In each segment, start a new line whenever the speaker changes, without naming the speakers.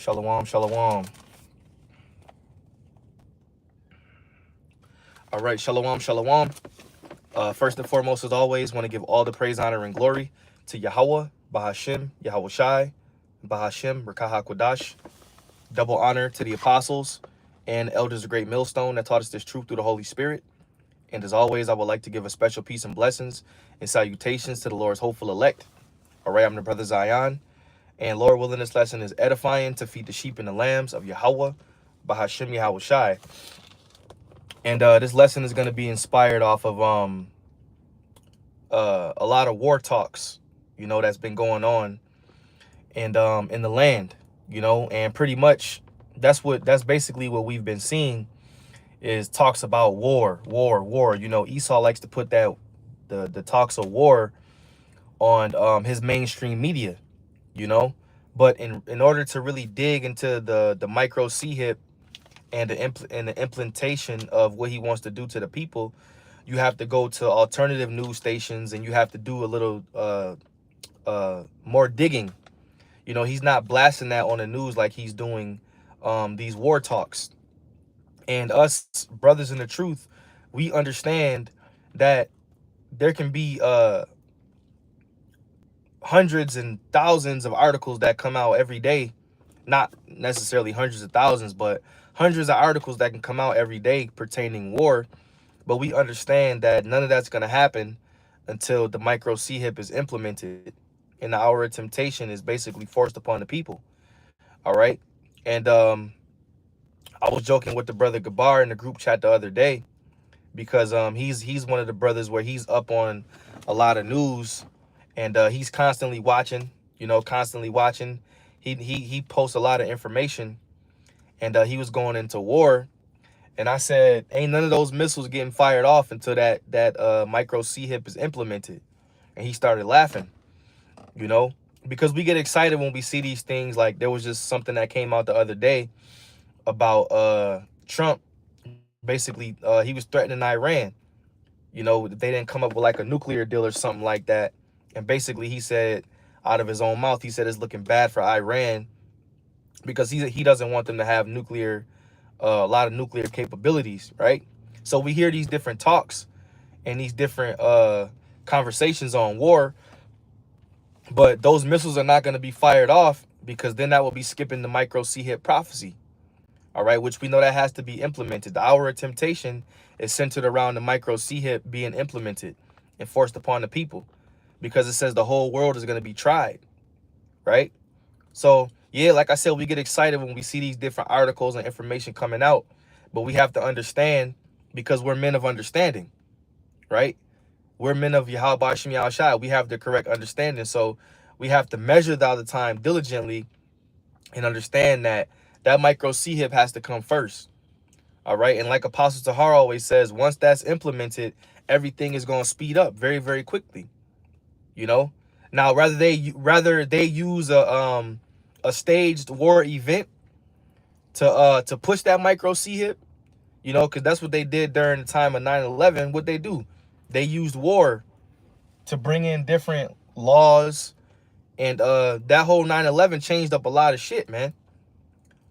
Shalom, shalom. All right, shalom, shalom. First and foremost, as always, want to give all the praise, honor, and glory to Yahweh, Bahashim, Yahweh Shai, Bahashim, Rakaha Kodash. Double honor to the apostles and elders of Great Millstone that taught us this truth through the Holy Spirit. And as always, I would like to give a special peace and blessings and salutations to the Lord's hopeful elect. All right, I'm the brother Zion. And Lord willing, this lesson is edifying to feed the sheep and the lambs of Yahweh, Bahashim, Yahweh Shai. And this lesson is going to be inspired off of a lot of war talks, that's been going on and in the land, and pretty much that's basically what we've been seeing is talks about war. Esau likes to put that the talks of war on his mainstream media, but in order to really dig into the micro CHIP and the implementation of what he wants to do to the people, you have to go to alternative news stations and you have to do a little more digging. He's not blasting that on the news like he's doing these war talks. And us brothers in the truth, we understand that there can be hundreds and thousands of articles that come out every day. Not necessarily hundreds of thousands, but hundreds of articles that can come out every day pertaining war. But we understand that none of that's going to happen until the micro CHIP is implemented and the hour of temptation is basically forced upon the people. All right. And I was joking with the brother Gabar in the group chat the other day because he's one of the brothers where he's up on a lot of news and he's constantly watching, He posts a lot of information and he was going into war. And I said, ain't none of those missiles getting fired off until that micro CHIP is implemented. And he started laughing, because we get excited when we see these things. Like there was just something that came out the other day about Trump. Basically, he was threatening Iran, if they didn't come up with like a nuclear deal or something like that. And basically he said out of his own mouth, he said it's looking bad for Iran because he doesn't want them to have a lot of nuclear capabilities, right? So we hear these different talks and these different conversations on war, but those missiles are not going to be fired off because then that will be skipping the micro CHIP prophecy, all right, which we know that has to be implemented. The hour of temptation is centered around the micro CHIP being implemented and forced upon the people because it says the whole world is going to be tried, right? So yeah, like I said, we get excited when we see these different articles and information coming out, but we have to understand because we're men of understanding, right? We're men of Yahweh Bashim Yahweh Shai. We have the correct understanding. So we have to measure the other time diligently and understand that micro CHIP has to come first. All right. And like Apostle Tahar always says, once that's implemented, everything is going to speed up very, very quickly. Now, rather they use a staged war event to push that micro CHIP, because that's what they did during the time of 9/11. What they do, they used war to bring in different laws, and that whole 9/11 changed up a lot of shit, man.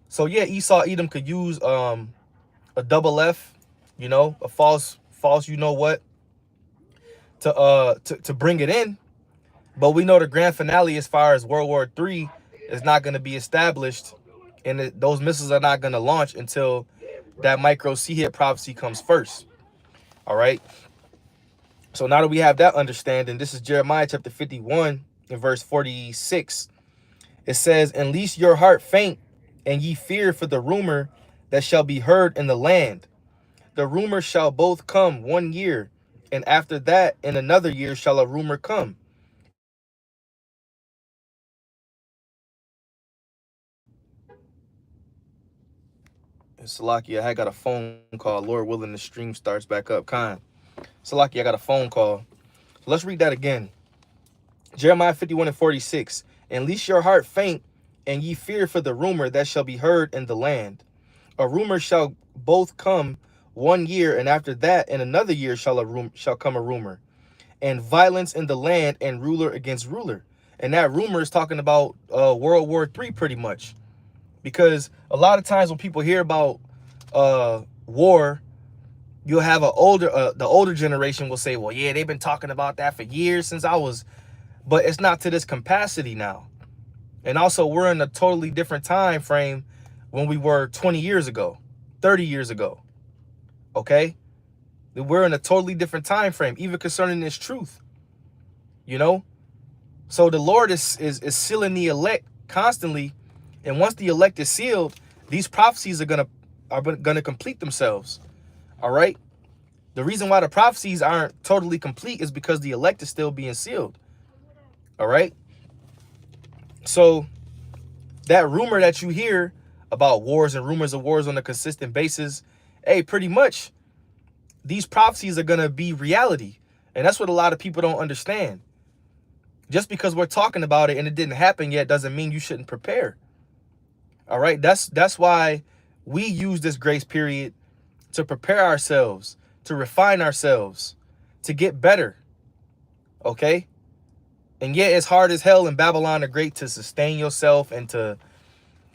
So yeah, Esau Edom could use a double F, a false to bring it in. But we know the grand finale as far as World War III is not going to be established, and those missiles are not going to launch until that micro CHIP prophecy comes first. All right. So now that we have that understanding, this is Jeremiah chapter 51 and verse 46. It says, "And lest your heart faint, and ye fear for the rumor that shall be heard in the land. The rumor shall both come 1 year, and after that in another year shall a rumor come." And Salaki, I got a phone call. Lord willing, the stream starts back up. Khan. Salaki, I got a phone call. So let's read that again. Jeremiah 51 and 46. "And lest your heart faint, and ye fear for the rumor that shall be heard in the land. A rumor shall both come 1 year, and after that in another year shall come a rumor. And violence in the land, and ruler against ruler." And that rumor is talking about World War III pretty much. Because a lot of times when people hear about war, you'll have the older generation will say, well, yeah, they've been talking about that for years since I was, but it's not to this capacity now. And also, we're in a totally different time frame when we were 20 years ago, 30 years ago. Okay? We're in a totally different time frame, even concerning this truth. You know? So the Lord is sealing the elect constantly. And once the elect is sealed, these prophecies are gonna complete themselves. All right? The reason why the prophecies aren't totally complete is because the elect is still being sealed. All right? So that rumor that you hear about wars and rumors of wars on a consistent basis, hey, pretty much these prophecies are going to be reality. And that's what a lot of people don't understand. Just because we're talking about it and it didn't happen yet doesn't mean you shouldn't prepare. All right? That's why we use this grace period to prepare ourselves, to refine ourselves, to get better. Okay? And yeah, it's hard as hell in Babylon the Great to sustain yourself and to,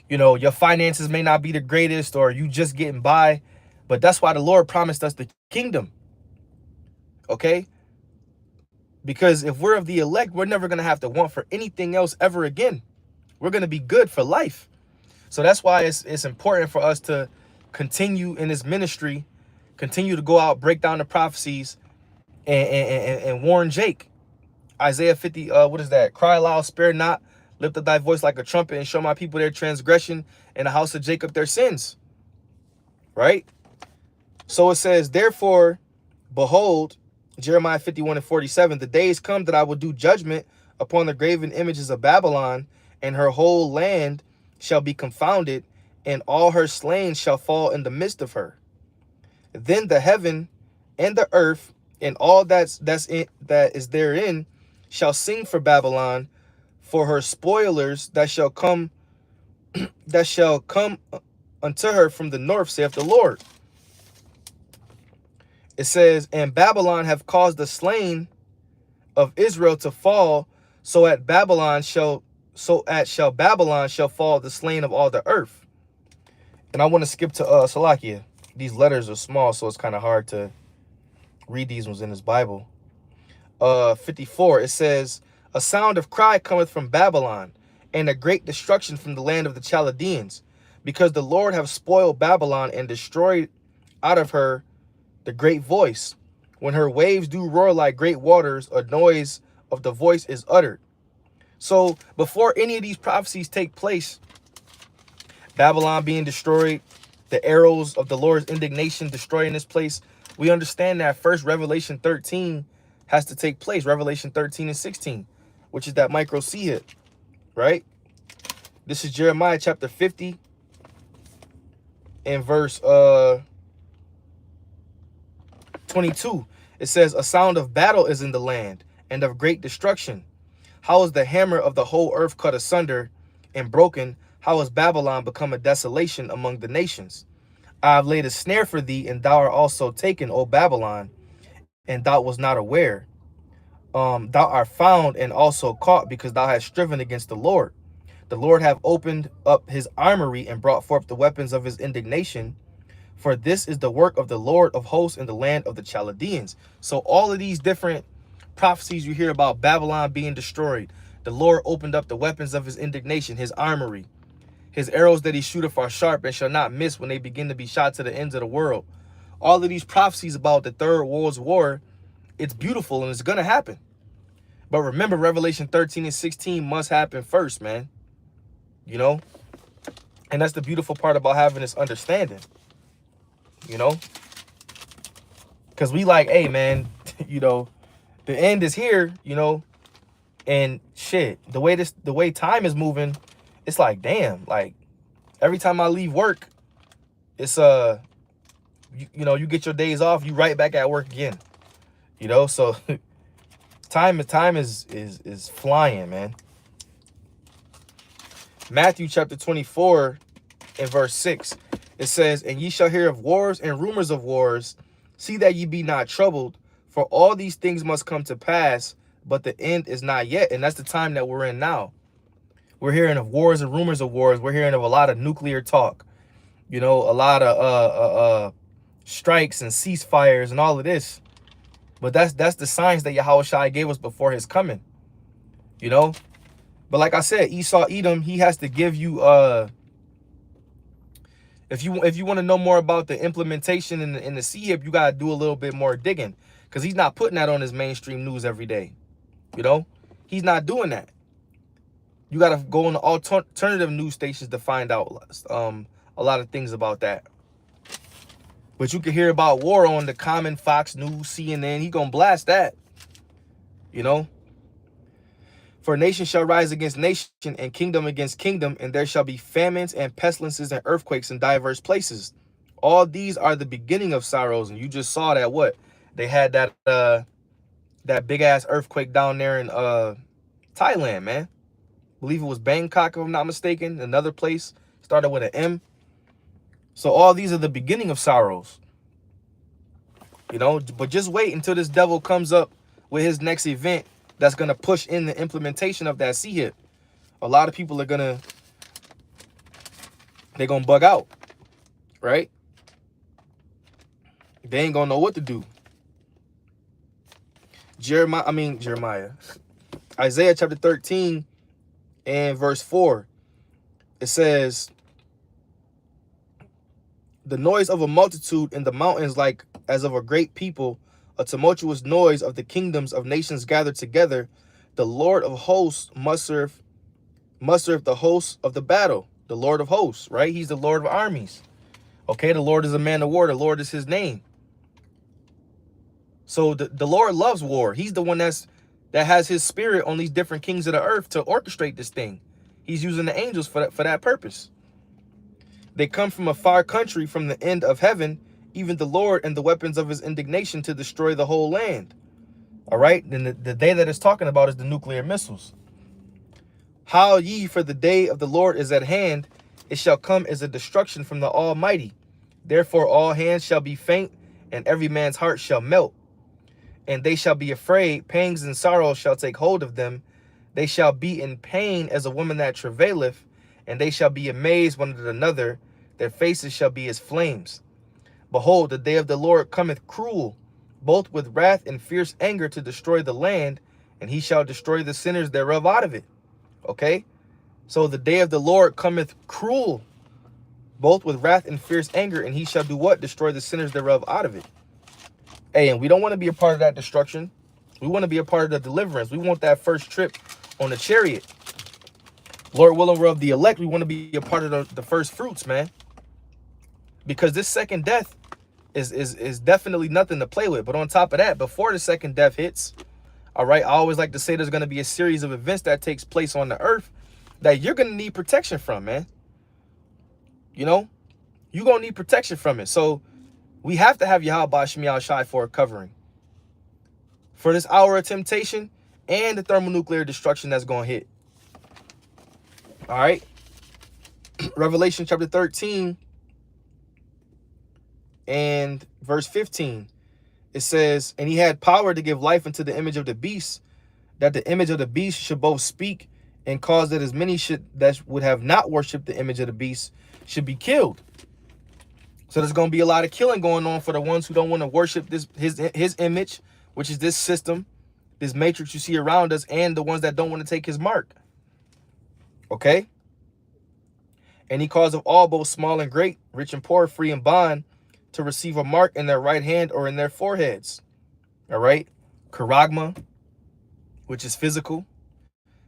you know, your finances may not be the greatest or you just getting by. But that's why the Lord promised us the kingdom. Okay? Because if we're of the elect, we're never going to have to want for anything else ever again. We're going to be good for life. So that's why it's important for us to continue in this ministry, continue to go out, break down the prophecies, and warn Jake. Isaiah 50, what is that? Cry loud, spare not, lift up thy voice like a trumpet, and show my people their transgression, and the house of Jacob their sins. Right? So it says, therefore, behold, Jeremiah 51:47, the days come that I will do judgment upon the graven images of Babylon, and her whole land shall be confounded, and all her slain shall fall in the midst of her. Then the heaven and the earth and all that is therein shall sing for Babylon, for her spoilers that shall come unto her from the north, saith the Lord. It says, and Babylon have caused the slain of Israel to fall, so at Babylon shall Babylon shall fall the slain of all the earth. And I want to skip to Salakia. These letters are small, so it's kind of hard to read these ones in this Bible. 54, it says, a sound of cry cometh from Babylon, and a great destruction from the land of the Chaldeans, because the Lord have spoiled Babylon and destroyed out of her the great voice. When her waves do roar like great waters, a noise of the voice is uttered. So before any of these prophecies take place, Babylon being destroyed, the arrows of the Lord's indignation destroying this place, we understand that first Revelation 13 has to take place. Revelation 13 and 16, which is that micro C hit, right? This is Jeremiah chapter 50 and verse 22. It says, a sound of battle is in the land and of great destruction. How is the hammer of the whole earth cut asunder and broken? How has Babylon become a desolation among the nations? I have laid a snare for thee, and thou art also taken, O Babylon, and thou was not aware. Thou art found and also caught, because thou hast striven against the Lord. The Lord hath opened up his armory and brought forth the weapons of his indignation. For this is the work of the Lord of hosts in the land of the Chaldeans. So all of these different prophecies you hear about Babylon being destroyed, the Lord opened up the weapons of his indignation, his armory. His arrows that he shooteth are sharp and shall not miss when they begin to be shot to the ends of the world. All of these prophecies about the Third World's War, it's beautiful and it's going to happen. But remember, Revelation 13 and 16 must happen first, man. You know? And that's the beautiful part about having this understanding. You know? Because we like, hey, man, you know, the end is here, you know? And shit, the way time is moving, it's like, damn, like every time I leave work, it's you know, you get your days off, you right back at work again. You know, so time is flying, man. Matthew chapter 24 and verse 6. It says, and ye shall hear of wars and rumors of wars. See that ye be not troubled, for all these things must come to pass, but the end is not yet. And that's the time that we're in now. We're hearing of wars and rumors of wars. We're hearing of a lot of nuclear talk. You know, a lot of strikes and ceasefires and all of this. But that's the signs that Yahushua gave us before his coming. You know? But like I said, Esau Edom, he has to give you if you want to know more about the implementation in the CHIP, you gotta do a little bit more digging. Because he's not putting that on his mainstream news every day. You know? He's not doing that. You gotta go on the alternative news stations to find out a lot of things about that. But you can hear about war on the Common, Fox News, CNN. He gonna blast that. You know? For nation shall rise against nation, and kingdom against kingdom, and there shall be famines and pestilences and earthquakes in diverse places. All these are the beginning of sorrows. And you just saw that what? They had that big ass earthquake down there in Thailand, man. I believe it was Bangkok, if I'm not mistaken. Another place started with an M. So all these are the beginning of sorrows. You know, but just wait until this devil comes up with his next event that's going to push in the implementation of that CHIP. A lot of people are they're going to bug out, right? They ain't going to know what to do. Jeremiah. Isaiah chapter 13 and verse 4. It says, the noise of a multitude in the mountains like as of a great people, a tumultuous noise of the kingdoms of nations gathered together. The Lord of hosts must serve the hosts of the battle. The Lord of hosts, right? He's the Lord of armies. Okay, the Lord is a man of war. The Lord is his name. So the Lord loves war. He's the one that has his spirit on these different kings of the earth to orchestrate this thing. He's using the angels for that purpose. They come from a far country, from the end of heaven, even the Lord and the weapons of his indignation to destroy the whole land. All right. Then the day that it's talking about is the nuclear missiles. Howl ye, for the day of the Lord is at hand. It shall come as a destruction from the Almighty. Therefore all hands shall be faint, and every man's heart shall melt. And they shall be afraid. Pangs and sorrows shall take hold of them. They shall be in pain as a woman that travaileth, and they shall be amazed one at another. Their faces shall be as flames. Behold, the day of the Lord cometh cruel, both with wrath and fierce anger, to destroy the land, and he shall destroy the sinners thereof out of it. Okay? So the day of the Lord cometh cruel, both with wrath and fierce anger, and he shall do what? Destroy the sinners thereof out of it. Hey, and we don't want to be a part of that destruction. We want to be a part of the deliverance. We want that first trip on the chariot. Lord willing, we're of the elect. We want to be a part of the first fruits, man. Because this second death is definitely nothing to play with. But on top of that, before the second death hits, all right, I always like to say there's going to be a series of events that takes place on the earth that you're going to need protection from, man. You know, you're going to need protection from it. So we have to have Yahweh Shem Yahushai for a covering for this hour of temptation and the thermonuclear destruction that's going to hit. All right. Revelation chapter 13 and verse 15. It says, and he had power to give life unto the image of the beast, that the image of the beast should both speak and cause that as many that would have not worshipped the image of the beast should be killed. So there's going to be a lot of killing going on for the ones who don't want to worship his image, which is this system, this matrix you see around us, and the ones that don't want to take his mark. Okay? And he caused of all, both small and great, rich and poor, free and bond, to receive a mark in their right hand or in their foreheads. All right? Charagma, which is physical.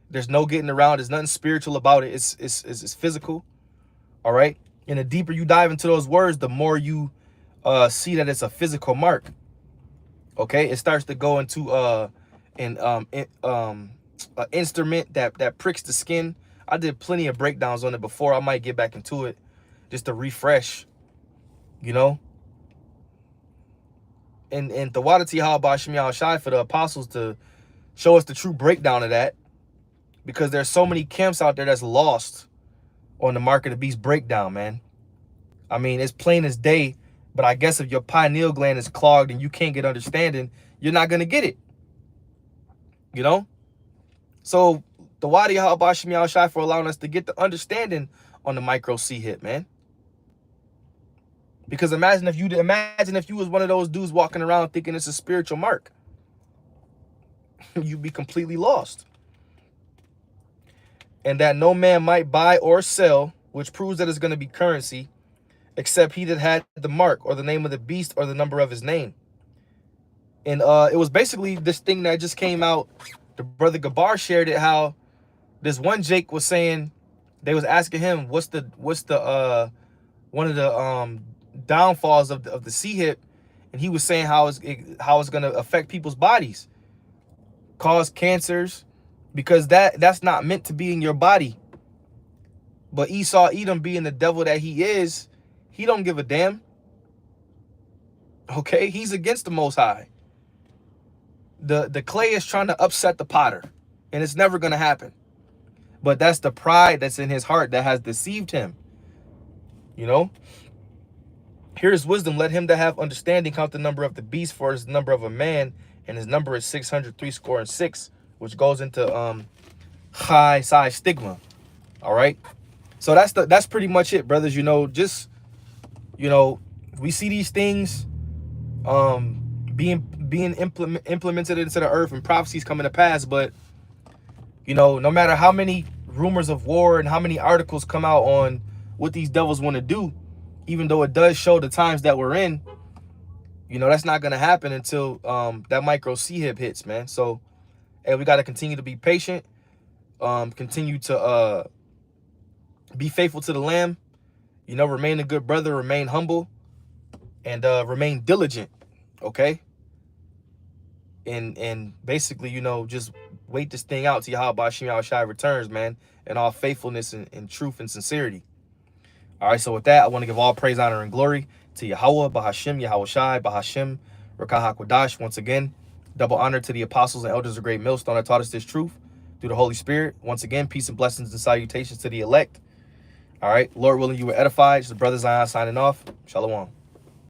There's no getting around. There's nothing spiritual about it. It's physical. All right? And the deeper you dive into those words, the more you see that it's a physical mark. Okay? It starts to go into an instrument that pricks the skin. I did plenty of breakdowns on it before. I might get back into it just to refresh, you know? And the Wadati Yahweh Shem Yahushai for the apostles to show us the true breakdown of that, because there's so many camps out there that's lost on the mark of the beast breakdown, man. I mean, it's plain as day, but I guess if your pineal gland is clogged and you can't get understanding, you're not going to get it, you know? So The Wadi Ha'abashim Yahushai for allowing us to get the understanding on the micro C hip, man. Because imagine if you was one of those dudes walking around thinking it's a spiritual mark. You'd be completely lost. And that no man might buy or sell, which proves that it's going to be currency, except he that had the mark or the name of the beast or the number of his name. And it was basically this thing that just came out. The brother Gabar shared it, how this one Jake was saying, they was asking him what's the one of the downfalls of the C hip, and he was saying how it's going to affect people's bodies, cause cancers, because that's not meant to be in your body. But Esau Edom, being the devil that he is, he don't give a damn. Okay, he's against the Most High. The clay is trying to upset the potter, and it's never going to happen. But that's the pride that's in his heart that has deceived him. You know? Here's wisdom. Let him that have understanding count the number of the beast, for his number of a man, and his number is 666, which goes into high size stigma. All right? So that's pretty much it, brothers. You know, just, you know, we see these things being implemented into the earth and prophecies coming to pass, but you know, no matter how many rumors of war and how many articles come out on what these devils want to do, even though it does show the times that we're in, you know, that's not going to happen until that micro C hip hits, man. So, hey, we got to continue to be patient, continue to be faithful to the Lamb, you know, remain a good brother, remain humble, and remain diligent, okay? And basically, you know, just wait this thing out till Yahweh Bashim Yahushai returns, man, in all faithfulness and truth and sincerity. All right, so with that, I want to give all praise, honor, and glory to Yahweh, Bahashim, Yahushai, Bahashim, Rakah HaKodash. Once again, double honor to the apostles and elders of Great Millstone that taught us this truth through the Holy Spirit. Once again, peace and blessings and salutations to the elect. All right, Lord willing, you were edified. It's the Brother Zion signing off. Shalom.